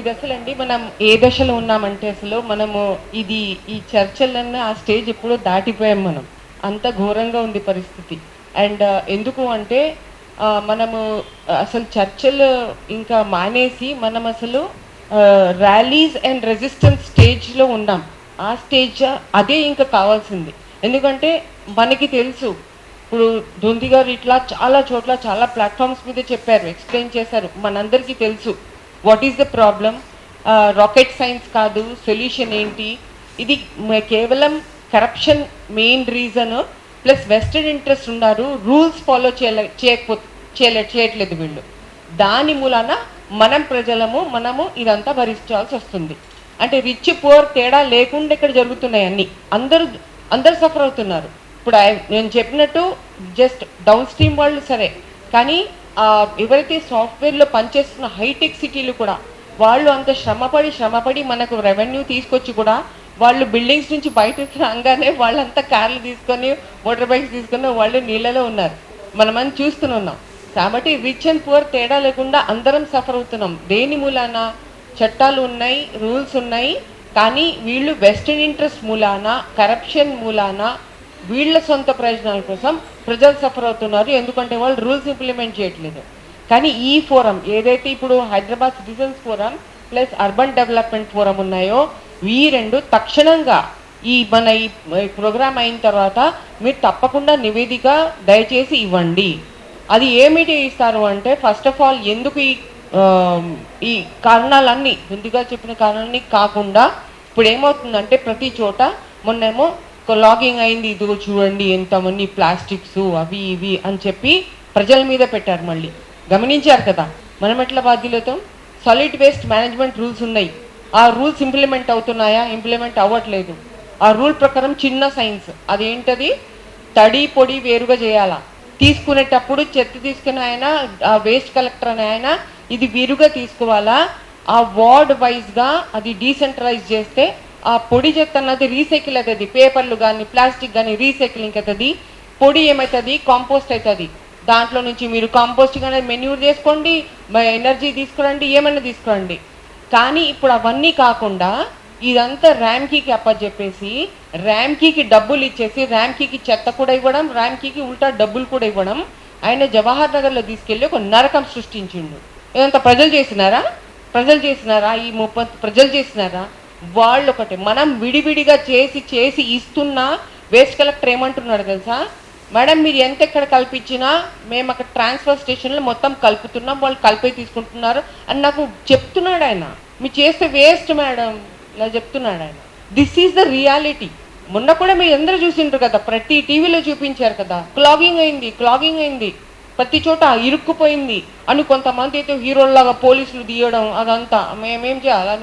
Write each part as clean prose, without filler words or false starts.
ఇది అసలండి మనం ఏ దశలో ఉన్నామంటే అసలు మనము ఈ చర్చలన్న ఆ స్టేజ్ ఎప్పుడో దాటిపోయాం మనం. అంత ఘోరంగా ఉంది పరిస్థితి. అండ్ ఎందుకు అంటే మనము అసలు చర్చలు ఇంకా మానేసి మనం అసలు ర్యాలీస్ అండ్ రెసిస్టెన్స్ స్టేజ్లో ఉన్నాం. ఆ స్టేజ్ అదే ఇంకా కావాల్సింది. ఎందుకంటే మనకి తెలుసు ఇప్పుడు ధోంతి గారు ఇట్లా చాలా చోట్ల చాలా ప్లాట్ఫామ్స్ మీద చెప్పారు, ఎక్స్ప్లెయిన్ చేశారు. మనందరికీ తెలుసు what is the problem. Rocket science కాదు, సొల్యూషన్ ఏంటి. ఇది కేవలం corruption main reason, plus vested interest ఉన్నారు, రూల్స్ ఫాలో చేయట్లేదు వీళ్ళు. దాని మూలాన మనం ప్రజలము మనము ఇదంతా భరించాల్సి వస్తుంది. అంటే రిచ్ పువర్ తేడా లేకుండా ఇక్కడ జరుగుతున్నాయి అన్నీ. అందరూ సఫర్ అవుతున్నారు. ఇప్పుడు నేను చెప్పినట్టు జస్ట్ డౌన్ స్ట్రీమ్ వాళ్ళు సరే, కానీ ఎవరైతే సాఫ్ట్వేర్లో పనిచేస్తున్న హైటెక్ సిటీలు కూడా వాళ్ళు అంత శ్రమపడి మనకు రెవెన్యూ తీసుకొచ్చి కూడా వాళ్ళు బిల్డింగ్స్ నుంచి బయటకు రాగానే వాళ్ళంతా కార్లు తీసుకొని మోటార్ బైక్స్ తీసుకొని వాళ్ళు నీళ్ళలో ఉన్నారు. మనమని చూస్తున్నాం. కాబట్టి రిచ్ అండ్ పువర్ తేడా లేకుండా అందరం సఫర్ అవుతున్నాం. దేని మూలాన? చట్టాలు ఉన్నాయి, రూల్స్ ఉన్నాయి, కానీ వీళ్ళు వెస్టర్న్ ఇంట్రెస్ట్ మూలాన, కరప్షన్ మూలాన, వీళ్ళ సొంత ప్రయోజనాల కోసం ప్రజలు సఫర్ అవుతున్నారు. ఎందుకంటే వాళ్ళు రూల్స్ ఇంప్లిమెంట్ చేయట్లేదు. కానీ ఈ ఫోరం ఏదైతే ఇప్పుడు Hyderabad citizens forum plus urban development forum ఉన్నాయో, ఈ రెండు తక్షణంగా మన ఈ ప్రోగ్రామ్ అయిన తర్వాత మీరు తప్పకుండా నివేదిక దయచేసి ఇవ్వండి. అది ఏమిటి ఇస్తారు అంటే, ఫస్ట్ ఆఫ్ ఆల్ ఎందుకు ఈ కారణాలన్నీ ముందుగా చెప్పిన కారణాలన్నీ కాకుండా ఇప్పుడు ఏమవుతుందంటే ప్రతి చోట మొన్నేమో లాగింగ్ అయింది, ఇదిగో చూడండి ఎంతమంది ప్లాస్టిక్స్ అవి ఇవి అని చెప్పి ప్రజల మీద పెట్టారు. మళ్ళీ గమనించారు కదా, మనం ఎట్లా బాధ్యులతో. సాలిడ్ వేస్ట్ మేనేజ్మెంట్ రూల్స్ ఉన్నాయి, ఆ రూల్స్ ఇంప్లిమెంట్ అవుతున్నాయా? ఇంప్లిమెంట్ అవ్వట్లేదు. ఆ రూల్ ప్రకారం చిన్న సైన్స్ అదేంటది, తడి పొడి వేరుగా చేయాలా, తీసుకునేటప్పుడు చెత్త తీసుకుని ఆయన వేస్ట్ కలెక్టర్ అని ఆయన ఇది విరుగా తీసుకోవాలా, ఆ వార్డ్ వైజ్గా అది డీసెంట్రలైజ్ చేస్తే ఆ పొడి చెత్త అన్నది రీసైకిల్ అవుతుంది. పేపర్లు కానీ ప్లాస్టిక్ కానీ రీసైక్లింగ్ అవుతుంది. పొడి ఏమవుతుంది, కాంపోస్ట్ అవుతుంది. దాంట్లో నుంచి మీరు కాంపోస్ట్ కానీ మెన్యూర్ చేసుకోండి, ఎనర్జీ తీసుకురండి, ఏమైనా తీసుకురండి. కానీ ఇప్పుడు అవన్నీ కాకుండా ఇదంతా ర్యాంకీకి అప్పచెప్పేసి ర్యాంకీకి డబ్బులు ఇచ్చేసి ర్యాంకీకి చెత్త కూడా ఇవ్వడం, ర్యాంకీకి ఉల్టా డబ్బులు కూడా ఇవ్వడం. ఆయన జవహర్ నగర్లో తీసుకెళ్ళి ఒక నరకం సృష్టించిండు. ఇదంతా ప్రజలు చేసినారా? ఈ 30 ప్రజలు చేసినారా? వాళ్ళు ఒకటి. మనం విడివిడిగా చేసి ఇస్తున్నా వేస్ట్ కలెక్టర్ ఏమంటున్నాడు తెలుసా, మేడం మీరు ఎంత ఎక్కడ కల్పించినా మేము అక్కడ ట్రాన్స్ఫర్ స్టేషన్లో మొత్తం కలుపుతున్నాం, వాళ్ళు కలిపి తీసుకుంటున్నారు అని నాకు చెప్తున్నాడు ఆయన. మీరు చేస్తే వేస్ట్ మేడం ఇలా చెప్తున్నాడు ఆయన. This is the reality. మొన్న కూడా మీరు అందరూ చూసింటారు కదా, ప్రతి టీవీలో చూపించారు కదా, క్లాగింగ్ అయింది ప్రతి చోట ఇరుక్కుపోయింది అని. కొంతమంది అయితే హీరోల్లాగా పోలీసులు తీయడం అదంతా మేమేం చేయాలా,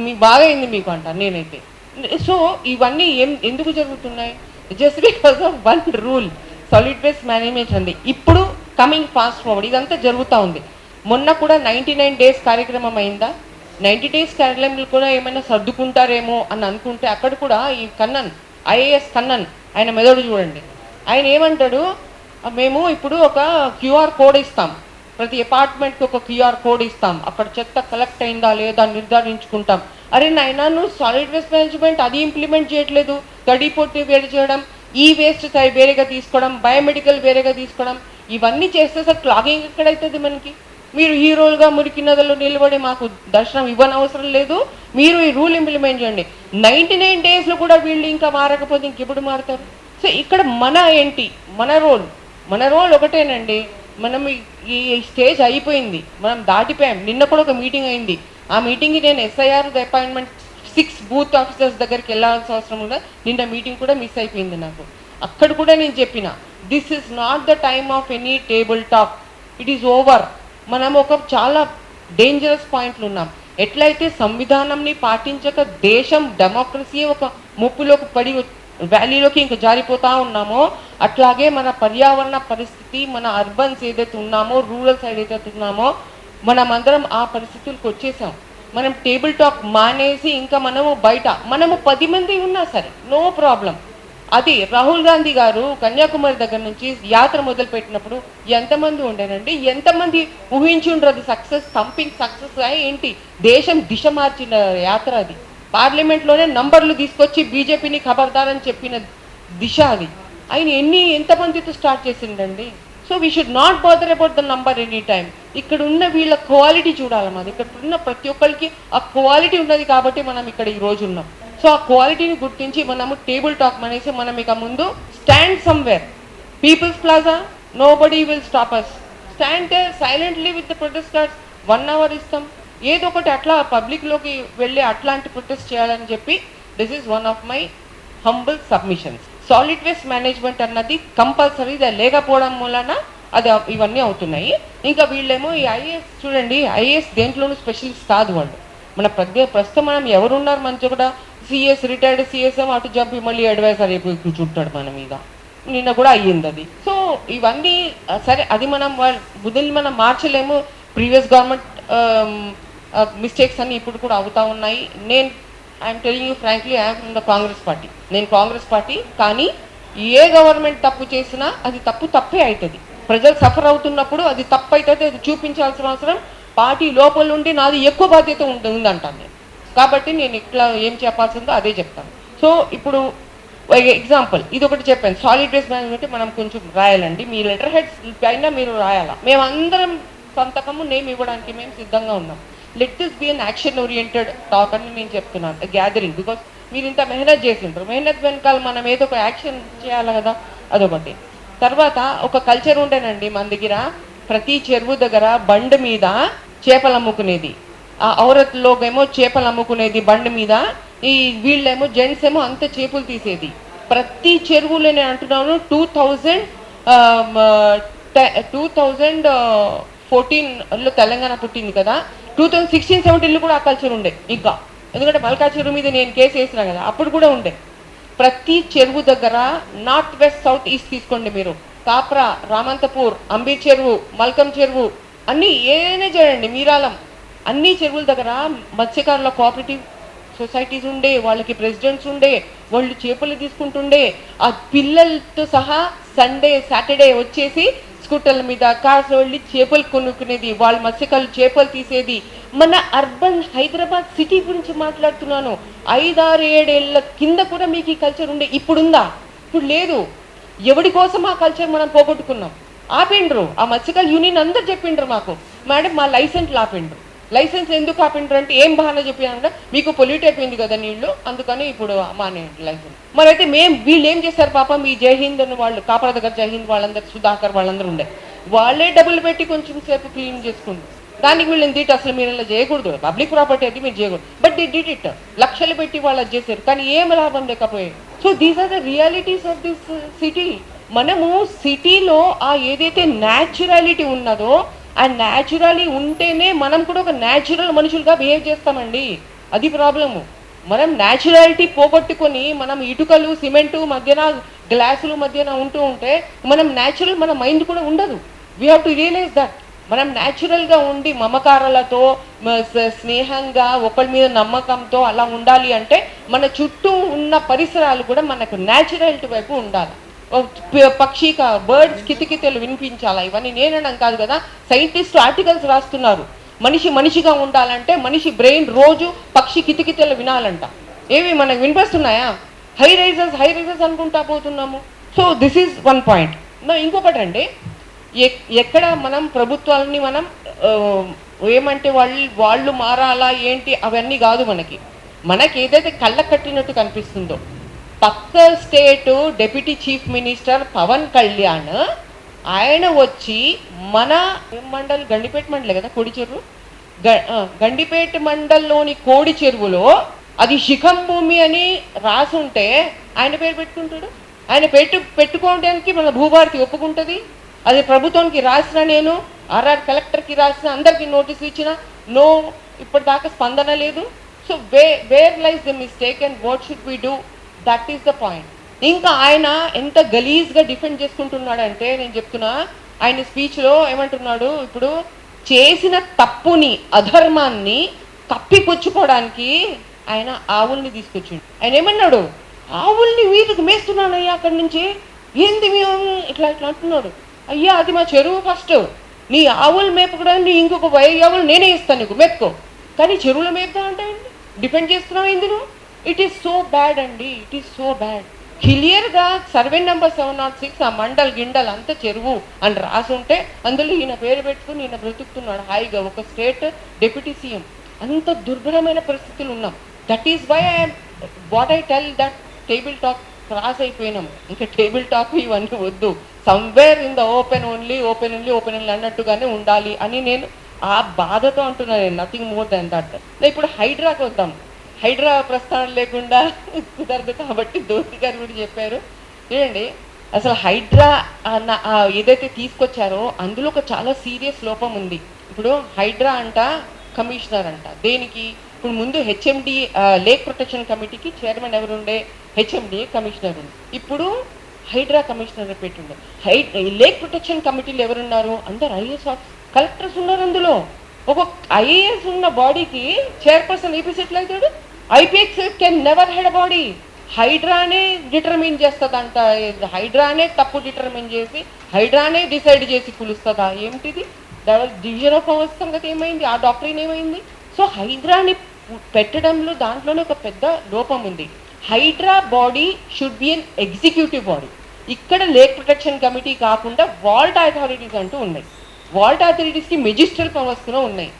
మీ బాగా అయింది మీకు అంట నేనైతే. సో ఇవన్నీ ఎందుకు జరుగుతున్నాయి? Just because of one rule, solid waste management అండి. ఇప్పుడు కమింగ్ ఫాస్ట్ ఫార్వర్డ్ ఇదంతా జరుగుతూ ఉంది. మొన్న కూడా 99 days కార్యక్రమం అయిందా? 90 days కార్యక్రమంలో కూడా ఏమైనా సర్దుకుంటారేమో అని అనుకుంటే అక్కడ కూడా ఈ కన్నన్, ఐఏఎస్ కన్నన్, ఆయన మెదడు చూడండి. ఆయన ఏమంటాడు, మేము ఇప్పుడు ఒక క్యూఆర్ కోడ్ ఇస్తాం, ప్రతి అపార్ట్మెంట్కి ఒక క్యూఆర్ కోడ్ ఇస్తాం, అక్కడ చెత్త కలెక్ట్ అయిందా లేదా నిర్ధారించుకుంటాం. అరే నాయనా, నువ్వు సాలిడ్ వేస్ట్ మేనేజ్మెంట్ అది ఇంప్లిమెంట్ చేయట్లేదు. తడి పొట్టి వేరు చేయడం, ఈ వేస్ట్ వేరేగా తీసుకోవడం, బయోమెడికల్ వేరేగా తీసుకోవడం, ఇవన్నీ చేస్తే సార్ క్లాగింగ్ ఎక్కడైతుంది మనకి? మీరు హీరోలుగా మురికి నదుల్లో నిలబడి మాకు దర్శనం ఇవ్వనవసరం లేదు, మీరు ఈ రూల్ ఇంప్లిమెంట్ చేయండి. 99 days కూడా వీళ్ళు ఇంకా మారకపోతే ఇంకెప్పుడు మారుతారు? సో ఇక్కడ మన రోల్ ఒకటేనండి. మనం ఈ స్టేజ్ అయిపోయింది, మనం దాటిపోయాం. నిన్న కూడా ఒక మీటింగ్ అయింది. ఆ మీటింగ్కి నేను ఎస్ఐఆర్ అపాయింట్మెంట్ 6 బూత్ ఆఫీసర్స్ దగ్గరికి వెళ్ళాల్సిన అవసరం కూడా నిన్న మీటింగ్ కూడా మిస్ అయిపోయింది నాకు. అక్కడ కూడా నేను చెప్పిన, this is not the time of any table talk, it is over. మనం ఒక చాలా డేంజరస్ పాయింట్లు ఉన్నాం. ఎట్లయితే సంవిధానంని పాటించక దేశం డెమోక్రసీ ఒక ముప్పులోకి పడి వ్యాలీలోకి ఇంకా జారిపోతూ ఉన్నామో, అట్లాగే మన పర్యావరణ పరిస్థితి, మన అర్బన్స్ ఏదైతే ఉన్నామో, రూరల్స్ ఏదైతే ఉన్నామో, మనమందరం ఆ పరిస్థితులకు వచ్చేసాం. మనం టేబుల్ టాక్ మానేసి ఇంకా మనము బయట 10 మంది ఉన్నా సరే నో ప్రాబ్లం, అది రాహుల్ గాంధీ గారు కన్యాకుమారి దగ్గర నుంచి యాత్ర మొదలు పెట్టినప్పుడు ఎంతమంది ఉండేనండి, ఎంతమంది ఊహించి ఉండరు అది సక్సెస్, థంపింగ్ సక్సెస్ ఏంటి, దేశం దిశ మార్చిన యాత్ర అది. పార్లమెంట్లోనే నంబర్లు తీసుకొచ్చి బీజేపీని ఖబర్దారని చెప్పిన దిశ అది. ఆయన ఎంతమందితో స్టార్ట్ చేసిండండి. So we should not bother about the number any time. ఇక్కడ ఉన్న వీళ్ళ క్వాలిటీ చూడాలి. మాది ఇక్కడ ఉన్న ప్రతి ఒక్కరికి ఆ క్వాలిటీ ఉన్నది కాబట్టి మనం ఇక్కడ ఈ రోజు ఉన్నాం. సో ఆ క్వాలిటీని గుర్తించి మనము టేబుల్ టాక్ అనేసి మనం ఇక ముందు stand somewhere, People's Plaza, nobody will stop us, stand there silently with the protest cards, 1 hour ఇస్తాం, ఏదో ఒకటి అట్లా పబ్లిక్లోకి వెళ్ళి అట్లాంటి ప్రొటెస్ట్ చేయాలని చెప్పి this is one of my humble submissions. Solid waste management అన్నది కంపల్సరీ లేకపోవడం మూలన అది ఇవన్నీ అవుతున్నాయి. ఇంకా వీళ్ళేమో ఈ ఐఏఎస్ చూడండి, ఐఏఎస్ దేంట్లోనూ స్పెషలిస్ట్ కాదు వాళ్ళు. మన ప్రస్తుతం మనం ఎవరున్నారు మంచిగా కూడా సిఎస్, రిటైర్డ్ సిఎస్ ఏమో అటు జంపి మళ్ళీ అడ్వైజర్ అయిపోయి కూర్చుంటాడు మన మీద. నిన్న కూడా అయ్యింది అది. సో ఇవన్నీ సరే, అది మనం బుద్ధుల్ని మనం మార్చలేము. ప్రీవియస్ గవర్నమెంట్ మిస్టేక్స్ అన్ని ఇప్పుడు కూడా అవుతా ఉన్నాయి. I'm telling you frankly, I'm from the Congress party. నేను కాంగ్రెస్ పార్టీ, కానీ ఏ గవర్నమెంట్ తప్పు చేసినా అది తప్పే అవుతుంది. ప్రజలు సఫర్ అవుతున్నప్పుడు అది తప్పు అవుతుంది, అది చూపించాల్సిన అవసరం పార్టీ లోపల నుండి నాది ఎక్కువ బాధ్యత ఉందంటాను నేను. కాబట్టి నేను ఇట్లా ఏం చెప్పాల్సిందో అదే చెప్తాను. సో ఇప్పుడు ఎగ్జాంపుల్ ఇది ఒకటి చెప్పాను, సాలిడ్ వేస్ట్ మేనేజ్మెంట్ మనం కొంచెం రాయాలండి. మీ లెటర్ హెడ్స్ పైన మీరు రాయాలా. మేమందరం సంతకము నేమ్ ఇవ్వడానికి మేము సిద్ధంగా ఉన్నాం. Let this be an action oriented talk అని నేను చెప్తున్నాను, గ్యాదరింగ్. బికాస్ మీరు ఇంత మెహనత్ చేసింటారు, మెహనత్ వెనకాల మనం ఏదో ఒక యాక్షన్ చేయాలి కదా, అదొకటి. తర్వాత ఒక కల్చర్ ఉండేనండి మన దగ్గర, ప్రతి చెరువు దగ్గర బండ్ మీద చేపలు అమ్ముకునేది. ఆ ఔరత్లోకేమో చేపలు అమ్ముకునేది బండ్ మీద, ఈ వీళ్ళేమో జెంట్స్ ఏమో అంత చేపలు తీసేది. ప్రతి చెరువులో నేను అంటున్నాను 2014లో తెలంగాణ పుట్టింది కదా, 2016-17లో కూడా ఆ కల్చర్ ఉండే ఇంకా. ఎందుకంటే మల్కా చెరువు మీద నేను కేసు వేసినా కదా, అప్పుడు కూడా ఉండే. ప్రతి చెరువు దగ్గర నార్త్ వెస్ట్ సౌత్ ఈస్ట్ తీసుకోండి మీరు, కాప్రా, రామంతపూర్, అంబీ చెరువు, మల్కం చెరువు అన్నీ ఏదైనా చేయండి, మీరాలం, అన్ని చెరువుల దగ్గర మత్స్యకారుల కోఆపరేటివ్ సొసైటీస్ ఉండే, వాళ్ళకి ప్రెసిడెంట్స్ ఉండే, వాళ్ళు చేపలు తీసుకుంటుండే. ఆ పిల్లలతో సహా సండే సాటర్డే వచ్చేసి స్కూటర్ల మీద కార్స్ వెళ్ళి చేపలు కొనుక్కునేది, వాళ్ళ మత్స్యకారులు చేపలు తీసేది. మన అర్బన్ హైదరాబాద్ సిటీ గురించి మాట్లాడుతున్నాను. 5-6-7 ఏళ్ళ కింద కూడా మీకు ఈ కల్చర్ ఉండే, ఇప్పుడుందా? ఇప్పుడు లేదు. ఎవడి కోసం ఆ కల్చర్ మనం పోగొట్టుకున్నాం? ఆపిండ్రు. ఆ మత్స్యకారుల యూనియన్ అందరు చెప్పిండ్రు మాకు, మేడం మా లైసెన్స్లు ఆపిండ్రు. లైసెన్స్ ఎందుకు ఆపిండ్రు అంటే ఏం బహానా చెప్పినారంటే, మీకు పొల్యూట్ అయిపోయింది కదా నీళ్లు, అందుకని ఇప్పుడు మానేయండి లైసెన్స్. మరైతే వీళ్ళు ఏం చేస్తారు పాపం, ఈ జైహింద్ అని వాళ్ళు కాపర దగ్గర జైహింద్ వాళ్ళందరూ, సుధాకర్ వాళ్ళందరూ ఉండే, వాళ్ళే డబ్బులు పెట్టి కొంచెం సేపు క్లీన్ చేసుకుంటారు. దానికి వీళ్ళని తీట అసలు మీరు ఇలా చేయకూడదు, పబ్లిక్ ప్రాపర్టీ అయితే మీరు చేయకూడదు. బట్ ది డిడ్ ఇట్, లక్షలు పెట్టి వాళ్ళు అది చేశారు, కానీ ఏం లాభం లేకపోయాయి. So these are the realities of this city. మనము సిటీలో ఆ ఏదైతే న్యాచురాలిటీ ఉన్నదో, ఆ న్యాచురలీ ఉంటేనే మనం కూడా ఒక న్యాచురల్ మనుషులుగా బిహేవ్ చేస్తామండి. అది ప్రాబ్లము. మనం న్యాచురాలిటీ పోగొట్టుకొని మనం ఇటుకలు సిమెంటు మధ్యన గ్లాసులు మధ్యన ఉంటే మనం న్యాచురల్, మన మైండ్ కూడా ఉండదు. We have to realise that. మనం న్యాచురల్గా ఉండి మమకారాలతో స్నేహంగా ఒకరి మీద నమ్మకంతో అలా ఉండాలి అంటే మన చుట్టూ ఉన్న పరిసరాలు కూడా మనకు న్యాచురాలిటీ వైపు ఉండాలి. పక్షి బర్డ్స్ కితకితలు వినిపించాలా, ఇవన్నీ నేనడం కాదు కదా, సైంటిస్ట్ ఆర్టికల్స్ రాస్తున్నారు. మనిషిగా ఉండాలంటే మనిషి బ్రెయిన్ రోజు పక్షి కితకితలు వినాలంట. ఏవి మనకు వినిపిస్తున్నాయా? హై రైజర్స్ అనుకుంటా పోతున్నాము. So this is one point. ఇంకొకటి అండి, ఎక్కడ మనం ప్రభుత్వాలని మనం ఏమంటే వాళ్ళు మారాలా ఏంటి అవన్నీ కాదు. మనకి ఏదైతే కళ్ళ కట్టినట్టు కనిపిస్తుందో, పక్క state deputy chief minister Pavan Kalyan ఆయన వచ్చి మన మండల్, గండిపేట మండలే కదా కోడి చెరువు, గండిపేట మండల్లోని కోడి చెరువులో అది శిఖం భూమి అని రాసుంటే ఆయన పేరు పెట్టుకుంటాడు. ఆయన పెట్టుకోవడానికి మన భూభారతి ఒప్పుకుంటుంది. అది ప్రభుత్వానికి రాసిన, నేను ఆర్ఆర్ కలెక్టర్కి రాసిన, అందరికీ నోటీసు ఇచ్చిన, నో ఇప్పటిదాకా స్పందన లేదు. So where lies the mistake and what should we do? That is the point. ఇంకా ఆయన ఎంత గలీజ్గా డిఫెండ్ చేసుకుంటున్నాడంటే, నేను చెప్తున్నా, ఆయన స్పీచ్లో ఏమంటున్నాడు, ఇప్పుడు చేసిన తప్పుని, అధర్మాన్ని కప్పిపుచ్చుకోవడానికి ఆయన ఆవుల్ని తీసుకొచ్చిండు. ఆయన ఏమన్నాడు, ఆవుల్ని వీళ్ళకి మేస్తున్నానయ్యా అక్కడి నుంచి, ఏంది మేము ఇట్లా ఇట్లా అంటున్నాడు. అయ్యా అది మా చెరువు ఫస్ట్, నీ ఆవులు మేపకడానికి ఇంకొక 1000 ఆవులు నేనే ఇస్తాను నీకు మేపుకో, కానీ చెరువులో మేపుతా అంటే డిపెండ్ చేస్తున్నావు ఎందుకు? ఇట్ ఈస్ సో బ్యాడ్ అండి, ఇట్ ఈస్ సో బ్యాడ్. క్లియర్గా సర్వే నెంబర్ 706 ఆ మండల్ గిండల్ అంతా చెరువు అని రాసి ఉంటే అందులో ఈయన పేరు పెట్టుకుని ఈయన బ్రతుకుతున్నాడు హాయిగా, ఒక స్టేట్ డిప్యూటీ సీఎం. అంత దుర్భరమైన పరిస్థితులు ఉన్నాం. That is why I what I tell that table talk cross అయిపోయినాం, ఇంకా టేబుల్ టాక్ ఇవన్నీ వద్దు, somewhere in the open only అన్నట్టుగానే ఉండాలి అని నేను ఆ బాధతో అంటున్నాను నేను, నథింగ్ మోర్ దాన్ దట్. ఇప్పుడు హైడ్రాకి వద్దాం. హైడ్రా ప్రస్థానం లేకుండా కుదరదు కాబట్టి దోస్తి గారు కూడా చెప్పారు. చూడండి, అసలు హైడ్రా అన్న ఏదైతే తీసుకొచ్చారో అందులో ఒక చాలా సీరియస్ లోపం ఉంది. ఇప్పుడు హైడ్రా అంట కమిషనర్ అంట దేనికి? ఇప్పుడు ముందు హెచ్ఎండి లేక్ ప్రొటెక్షన్ కమిటీకి చైర్మన్ ఎవరుండే? హెచ్ఎండి కమిషనర్ ఉంది. ఇప్పుడు హైడ్రా కమిషనర్ పెట్టుండే. లేక్ ప్రొటెక్షన్ కమిటీలు ఎవరున్నారు? అందరు ఐఏఎస్ కలెక్టర్స్ ఉన్నారు అందులో. ఒక ఐఏఎస్ ఉన్న బాడీకి చైర్పర్సన్ ఏపీ సెటిల్ అవుతాడు. IPS can never head body. హైడ్రానే డిటర్మిన్ చేస్తుందంట, హైడ్రానే తప్పు డిటర్మిన్ చేసి హైడ్రానే డిసైడ్ చేసి పిలుస్తుందా? ఏమిటిది? డివిజన్ ఆఫ్ పవర్స్ సంగతి ఏమైంది? ఆ డాక్టరీన్ ఏమైంది? సో హైడ్రాని పెట్టడంలో దాంట్లోనే ఒక పెద్ద లోపం ఉంది. HYDRAA body should be an executive body. ఇక్కడ లేక్ ప్రొటెక్షన్ కమిటీ కాకుండా వాల్ట్ అథారిటీస్ అంటూ ఉన్నాయి. వాల్ట్ అథారిటీస్కి మెజిస్ట్రల్ పవర్స్ కూడా ఉన్నాయి.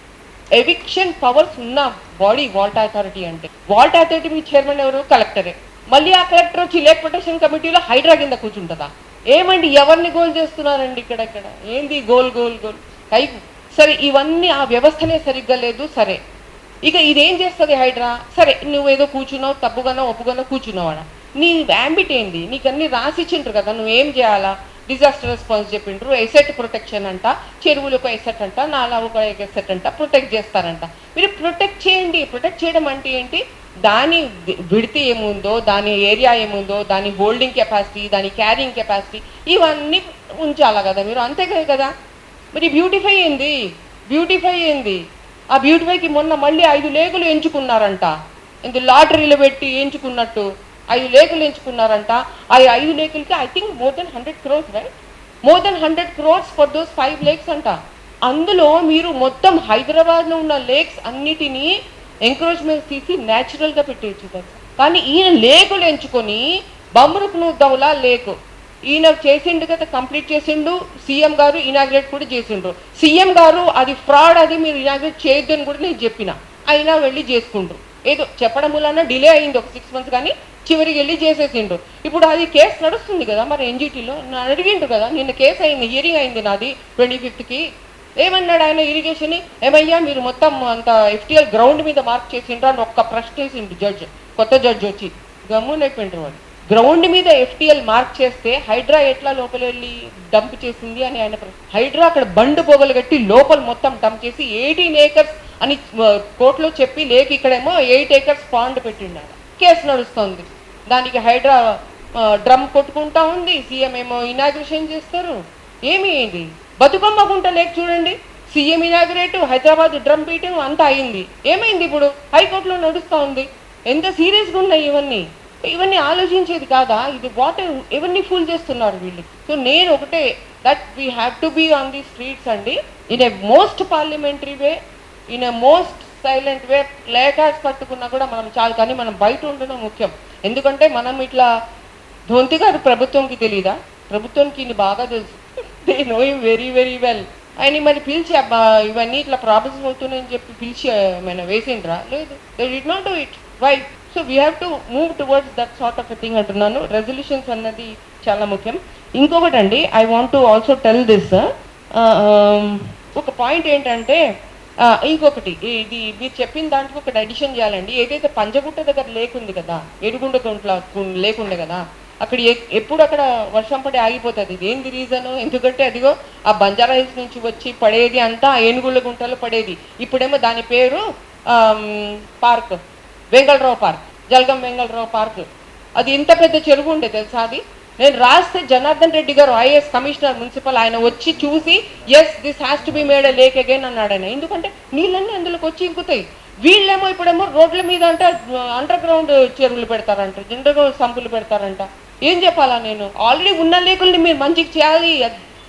ఎవిక్షన్ పవర్స్ ఉన్న బాడీ వాల్ట్ అథారిటీ అంటే. వాల్ట్ అథారిటీ మీ చైర్మన్ ఎవరు? కలెక్టరే. మళ్ళీ ఆ కలెక్టర్ వచ్చి లేక్ ప్రొటెక్షన్ కమిటీలో హైడ్రా కింద కూర్చుంటుందా? ఏమండి, ఎవరిని గోల్ చేస్తున్నారండి ఇక్కడ? ఏంది గోల్ గోల్ గోల్ కైపు? సరే, ఇవన్నీ ఆ వ్యవస్థనే సరిగ్గా లేదు. సరే, ఇక ఇదేం చేస్తుంది హైడ్రా? సరే, నువ్వేదో కూర్చున్నావు, తప్పుగానో ఒప్పుగానో కూర్చున్నావాడా? నీ యాంబిట్ ఏంది? నీకు అన్ని రాసిచ్చిండ్రు కదా, నువ్వేం చేయాలా? డిజాస్టర్ రెస్పాన్స్ చెప్పిండ్రు, ఎసెట్ ప్రొటెక్షన్ అంట, చెరువులకు ఎసెట్ అంట, నాలావుకు ఎసెట్ అంట, ప్రొటెక్ట్ చేస్తారంట. మీరు ప్రొటెక్ట్ చేయండి. ప్రొటెక్ట్ చేయడం అంటే ఏంటి? దాని విడత ఏముందో, దాని ఏరియా ఏముందో, దాని హోల్డింగ్ కెపాసిటీ, దాని క్యారింగ్ కెపాసిటీ ఇవన్నీ ఉంచాలా కదా మీరు, అంతే కదా. మరి బ్యూటిఫై ఏంది? ఆ బ్యూటిఫైకి మొన్న మళ్ళీ 5 లేకులు ఎంచుకున్నారంట. లాటరీలో పెట్టి ఎంచుకున్నట్టు 5 లేకులు ఎంచుకున్నారంట. ఆ 5 లేకులకి I think more than 100 crores, right? More than 100 crores for those 5 lakes అంట. అందులో మీరు మొత్తం హైదరాబాద్లో ఉన్న లేక్స్ అన్నిటినీ ఎంకరేజ్మెంట్ తీసి న్యాచురల్గా పెట్టేయచ్చు కదా. కానీ ఈయన లేకులు ఎంచుకొని బమ్రుక్ను దౌలా లేకు ఈయన చేసిండు కదా, కంప్లీట్ చేసిండు. సీఎం గారు ఇనాగ్రేట్ కూడా చేసిండ్రు. సీఎం గారు అది ఫ్రాడ్, అది మీరు ఇనాగ్రేట్ చేయొద్దు అని కూడా నేను చెప్పిన, అయినా వెళ్ళి చేసుకుండ్రు. ఏదో చెప్పడం వలన డిలే అయింది ఒక 6 months, కానీ చివరికి వెళ్ళి చేసేసిండ్రు. ఇప్పుడు అది కేసు నడుస్తుంది కదా మరి ఎన్జిటీలో. అడిగిండ్రు కదా, నిన్న కేసు అయింది, హియరింగ్ అయింది నాది 25th. ఏమన్నాడు ఆయన? ఇరిగేషన్ ఏమయ్యా మీరు మొత్తం అంత ఎఫ్టీఎల్ గ్రౌండ్ మీద మార్క్ చేసిండ్రు అని ఒక్క ప్రశ్న వేసిండు జడ్జ్. కొత్త జడ్జ్ వచ్చి గమ్మునైపోయిండ్రు వాళ్ళు. గ్రౌండ్ మీద ఎఫ్టీఎల్ మార్క్ చేస్తే హైడ్రా ఎట్లా లోపల వెళ్ళి డంప్ చేసింది అని ఆయన హైడ్రా అక్కడ బండు పొగలు కట్టి లోపల మొత్తం డంప్ చేసి 18 acres అని కోర్టులో చెప్పి లేక ఇక్కడేమో 8 acres పాండ్ పెట్టిండాడు. కేసు నడుస్తుంది. దానికి హైడ్రా డ్రమ్ కొట్టుకుంటా ఉంది. సీఎం ఏమో ఇనాగ్రేషన్ చేస్తారు. ఏమి ఏంటి బతుకమ్మ గుంట లేక చూడండి, CM inaugurate, Hyderabad drum beating అంతా అయింది. ఏమైంది? ఇప్పుడు హైకోర్టులో నడుస్తూ ఉంది. ఎంత సీరియస్గా ఉన్నాయి ఇవన్నీ ఆలోచించేది కాదా? ఇది ఎవరిని ఫుల్ చేస్తున్నారు వీళ్ళు. సో నేను ఒకటే, that we have to be on the streets అండి, in a most parliamentary way, in a most silent way. Placards పట్టుకున్నా కూడా మనం చాలు, కానీ మనం బయట ఉండడం ముఖ్యం. ఎందుకంటే మనం ఇట్లా ధోంతి గారు ప్రభుత్వంకి తెలీదా? ప్రభుత్వానికి ఇన్ని బాగా తెలుసు. They know him very very well. ఆయన మరి పిలిచి అబ్బా ఇవన్నీ ఇట్లా ప్రాబ్లమ్స్ అవుతున్నాయని చెప్పి పిలిచి ఏమైనా వేసిండ్రా? లేదు. They did not do it. Why? So we have to move towards that sort of a thing అంటున్నాను. రెజల్యూషన్స్ అన్నది చాలా ముఖ్యం. ఇంకొకటి అండి, I want to also tell this. ఒక పాయింట్ ఏంటంటే, ఇంకొకటి ఇది మీరు చెప్పిన దాంట్లో ఒకటి అడిషన్ చేయాలండి. ఏదైతే పంజగుట్ట దగ్గర లేకుంది కదా, ఏడుగుండ తొంట్ల లేకుండే కదా, అక్కడ ఎప్పుడు అక్కడ వర్షం పడి ఆగిపోతుంది. ఇది ఏంది రీజను? ఎందుకంటే అదిగో ఆ బంజారా హిల్స్ నుంచి వచ్చి పడేది అంతా ఏనుగుళ్ళ గుంటలో పడేది. ఇప్పుడేమో దాని పేరు park, Vengalrao park, Jalagam Vengalrao park. అది ఇంత పెద్ద చెరువు ఉండే తెలుసా అది. నేను రాస్తే జనార్దన్ రెడ్డి గారు ఐఏఎస్ కమిషనర్ మున్సిపల్, ఆయన వచ్చి చూసి yes this has to be made a lake again అన్నాడు ఆయన. ఎందుకంటే నీళ్ళన్నీ అందులోకి వచ్చి ఇంకుతాయి. వీళ్ళేమో ఇప్పుడేమో రోడ్ల మీద అంటే అండర్ గ్రౌండ్ చెరువులు పెడతారంట, అండర్ గ్రౌండ్ సంపులు పెడతారంట. ఏం చెప్పాలా నేను? ఆల్రెడీ ఉన్న లేకుల్ని మీరు మంచిగా చేయాలి,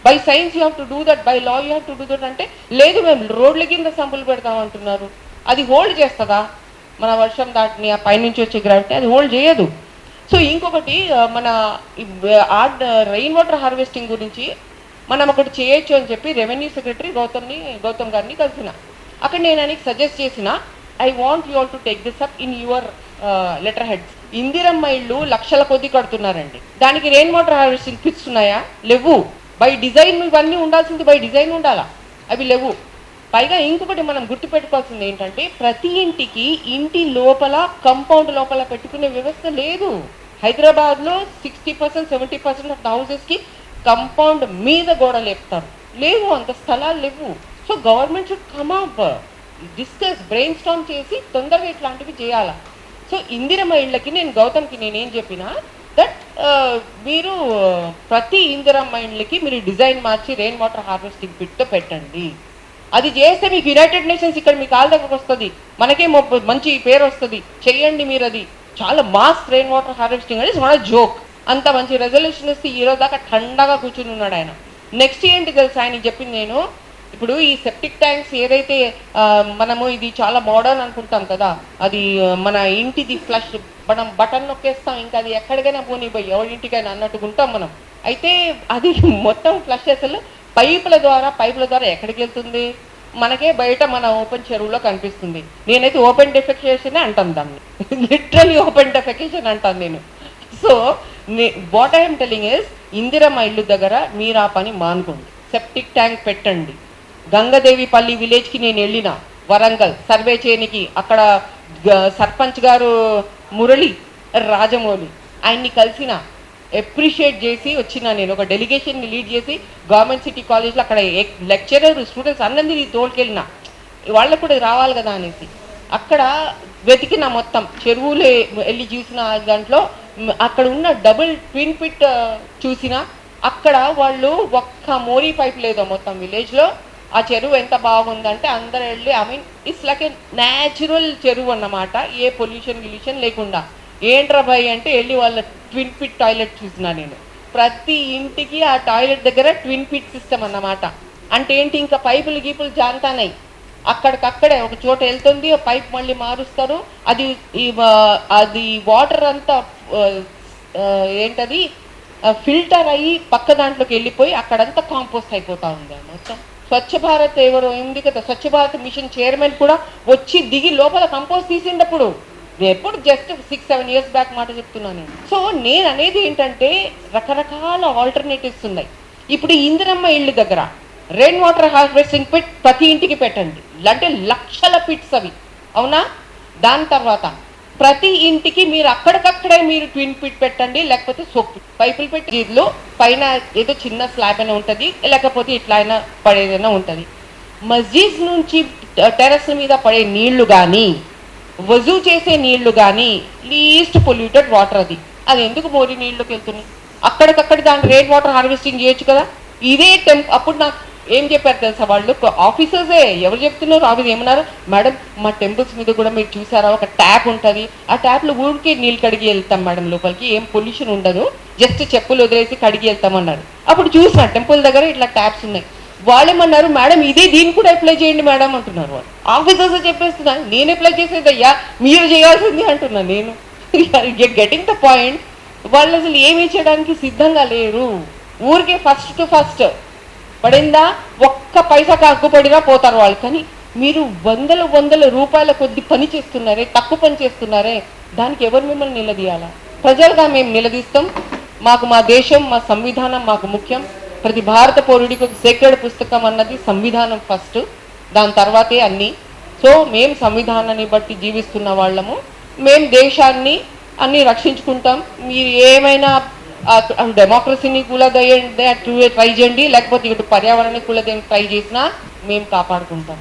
by science you have to do that, by law you have to do that అంటే లేదు, మేము రోడ్ల కింద సంపులు పెడతామంటున్నారు. అది హోల్డ్ చేస్తుందా? మన వర్షం దాటిని ఆ పైనుంచి వచ్చే గ్రావిటీ అది హోల్డ్ చేయదు. సో ఇంకొకటి మన రెయిన్ వాటర్ హార్వెస్టింగ్ గురించి మనం ఒకటి చేయొచ్చు అని చెప్పి రెవెన్యూ సెక్రటరీ గౌతమ్ గారిని కలిసిన. అక్కడ నేను ఆయనకి సజెస్ట్ చేసిన, I want you all to take this up in your letter heads. Indiramma ఇళ్ళు లక్షల కొద్ది కడుతున్నారండి, దానికి రెయిన్ వాటర్ హార్వెస్టింగ్ ఫిక్స్ ఉన్నాయా? లేవు. బై డిజైన్ ఇవన్నీ ఉండాల్సింది బై డిజైన్ ఉండాలా, అవి లేవు. పైగా ఇంకొకటి మనం గుర్తుపెట్టుకోవాల్సింది ఏంటంటే ప్రతి ఇంటికి ఇంటి లోపల కాంపౌండ్ లోపల పెట్టుకునే వ్యవస్థ లేదు. హైదరాబాద్లో 60% 70% ఆఫ్ ద హౌసెస్కి కాంపౌండ్ మీద గోడ లేపుతారు, లేవు, అంత స్థలాలు లేవు. So government should come up, discuss, brain Storm చేసి తొందరగా ఇట్లాంటివి చేయాలా. సో ఇందిరమ్మ ఇళ్ళకి నేను గౌతమ్కి నేనేం చెప్పినా దట్ మీరు ప్రతి ఇందిరమ్మ ఇళ్ళకి మీరు డిజైన్ మార్చి రెయిన్ వాటర్ హార్వెస్టింగ్ పిట్తో పెట్టండి. అది చేస్తే మీకు యునైటెడ్ నేషన్స్ ఇక్కడ మీ కాళ్ళ దగ్గరకు వస్తుంది, మనకే మంచి పేరు వస్తుంది. చెయ్యండి మీరు, అది చాలా మాస్ రెయిన్ వాటర్ హార్వెస్టింగ్ అనేది మన జోక్. అంత మంచి రెజల్యూషన్ ఇస్తే ఈరోజు దాకా ఠండాగా కూర్చుని ఉన్నాడు ఆయన. నెక్స్ట్ ఏంటి తెలుసు ఆయన చెప్పింది? నేను ఇప్పుడు ఈ సెప్టిక్ ట్యాంక్స్ ఏదైతే మనము ఇది చాలా మోడర్న్ అనుకుంటాం కదా, అది మన ఇంటిది ఫ్లష్, మనం బటన్ నొక్కేస్తాం, ఇంకా అది ఎక్కడికైనా పోనీ ఎవరింటికైనా అన్నట్టుకుంటాం మనం. అయితే అది మొత్తం ఫ్లష్ అసలు పైపుల ద్వారా ఎక్కడికి వెళ్తుంది? మనకే బయట మన ఓపెన్ చెరువులో కనిపిస్తుంది. నేనైతే ఓపెన్ డెఫెకేషన్ అంటాను దాన్ని, లిటరలీ ఓపెన్ డెఫెకేషన్ అంటాను నేను. So what I'm telling is, Indiramma ఇల్లు దగ్గర మీరు ఆ పని మానుకోండి, సెప్టిక్ ట్యాంక్ పెట్టండి. గంగదేవిపల్లి విలేజ్కి నేను వెళ్ళిన, వరంగల్ సర్వే చేయనికి, అక్కడ సర్పంచ్ గారు మురళి రాజమౌళి ఆయన్ని కలిసిన, అప్రిషియేట్ చేసి వచ్చిన. నేను ఒక డెలిగేషన్ని లీడ్ చేసి గవర్నమెంట్ సిటీ కాలేజ్లో అక్కడ లెక్చరర్ స్టూడెంట్స్ అందరినీ తోలుకెళ్ళిన, వాళ్ళకు కూడా రావాలి కదా అనేసి. అక్కడ వెతికిన, మొత్తం చెరువులు వెళ్ళి చూసిన, దాంట్లో అక్కడ ఉన్న డబుల్ ట్విన్ పిట్ చూసిన. అక్కడ వాళ్ళు ఒక్క మోరీ పైప్ లేదో మొత్తం విలేజ్లో. ఆ చెరువు ఎంత బాగుందంటే అందరు వెళ్ళి, I mean it's like a natural చెరువు అన్నమాట, ఏ పొల్యూషన్ లేకుండా. ఏంట్రా భయ్ అంటే వెళ్ళి వాళ్ళ ట్విన్ పిట్ టాయిలెట్ చూసిన నేను. ప్రతి ఇంటికి ఆ టాయిలెట్ దగ్గర ట్విన్ పిట్ సిస్టమ్ అన్నమాట. అంటే ఏంటి, ఇంకా పైపులు గీపులు జాంతానాయి, అక్కడికక్కడే ఒక చోట వెళ్తుంది, పైప్ మళ్ళీ మారుస్తారు. అది వాటర్ అంతా ఏంటది ఫిల్టర్ అయ్యి పక్క దాంట్లోకి వెళ్ళిపోయి అక్కడంతా కాంపోస్ట్ అయిపోతా ఉంది మొత్తం. స్వచ్ఛ భారత్ ఎవరో ఉంది కదా, స్వచ్ఛ భారత్ మిషన్ చైర్మన్ కూడా వచ్చి దిగి లోపల కంపోస్ట్ తీసిండప్పుడు, ఎప్పుడు జస్ట్ 6-7 years బ్యాక్ మాట చెప్తున్నాను నేను. సో నేను అనేది ఏంటంటే రకరకాల ఆల్టర్నేటివ్స్ ఉన్నాయి. ఇప్పుడు ఇందిరమ్మ ఇళ్ళు దగ్గర రెయిన్ వాటర్ హార్వెస్టింగ్ పిట్ ప్రతి ఇంటికి పెట్టండి, అంటే లక్షల పిట్స్ అవి, అవునా? దాని తర్వాత ప్రతి ఇంటికి మీరు అక్కడికక్కడే మీరు ట్విన్ పిట్ పెట్టండి, లేకపోతే సోప్ పైపులు పెట్టి దీనిలో పైన ఏదో చిన్న స్లాబ్ అయినా ఉంటుంది, లేకపోతే ఇట్లా అయినా పడేదైనా ఉంటుంది. మస్జిద్ నుంచి టెర్రస్ మీద పడే నీళ్లు కానీ, వజూ చేసే నీళ్లు కానీ లీస్ట్ పొల్యూటెడ్ వాటర్ అది ఎందుకు మోరీ నీళ్ళకి వెళ్తున్నాయి? అక్కడికక్కడ దాని రెయిన్ వాటర్ హార్వెస్టింగ్ చేయొచ్చు కదా. ఇదే అప్పుడు నాకు ఏం చెప్పారు తెలుసా వాళ్ళు, ఆఫీసర్సే ఎవరు చెప్తున్నారు, ఆఫీస్ ఏమన్నారు, మేడం మా టెంపుల్స్ మీద కూడా మీరు చూసారా ఒక ట్యాప్ ఉంటుంది, ఆ ట్యాప్లో ఊరికే నీళ్ళు కడిగి వెళ్తాం మేడం, లోపలికి ఏం పొల్యూషన్ ఉండదు, జస్ట్ చెప్పులు వదిలేసి కడిగి వెళ్తామన్నారు. అప్పుడు చూసిన టెంపుల్ దగ్గర ఇట్లా ట్యాప్స్ ఉన్నాయి. వాళ్ళేమన్నారు, మేడం ఇదే దీన్ని కూడా అప్లై చేయండి మేడం అంటున్నారు. వాళ్ళు ఆఫీసర్స్ చెప్పేస్తున్నాను, నేను అప్లై చేసేది అయ్యా మీరు చేయాల్సింది అంటున్నాను నేను. Getting the point. వాళ్ళు అసలు ఏమి చేయడానికి సిద్ధంగా లేరు, ఊరికే ఫస్ట్ పడిందా ఒక్క పైసా కాక్కుపడినా పోతారు వాళ్ళు. కానీ మీరు వందల రూపాయల కొద్ది పని చేస్తున్నారే, తక్కువ పని చేస్తున్నారే, దానికి ఎవరు మిమ్మల్ని నిలదీయాలా? ప్రజలుగా మేము నిలదీస్తాం. మాకు మా దేశం, మా సంవిధానం మాకు ముఖ్యం. ప్రతి భారత పౌరుడికి ఒక సేక్రెడ్ పుస్తకం అన్నది సంవిధానం ఫస్ట్, దాని తర్వాతే అన్నీ. సో మేము సంవిధానాన్ని బట్టి జీవిస్తున్న వాళ్ళము, మేము దేశాన్ని అన్నీ రక్షించుకుంటాం. మీరు ఏమైనా డెమోక్రసీని కూడా ట్రై చేయండి, లేకపోతే ఇటు పర్యావరణాన్ని కూడా ట్రై చేసినా మేము కాపాడుకుంటాం.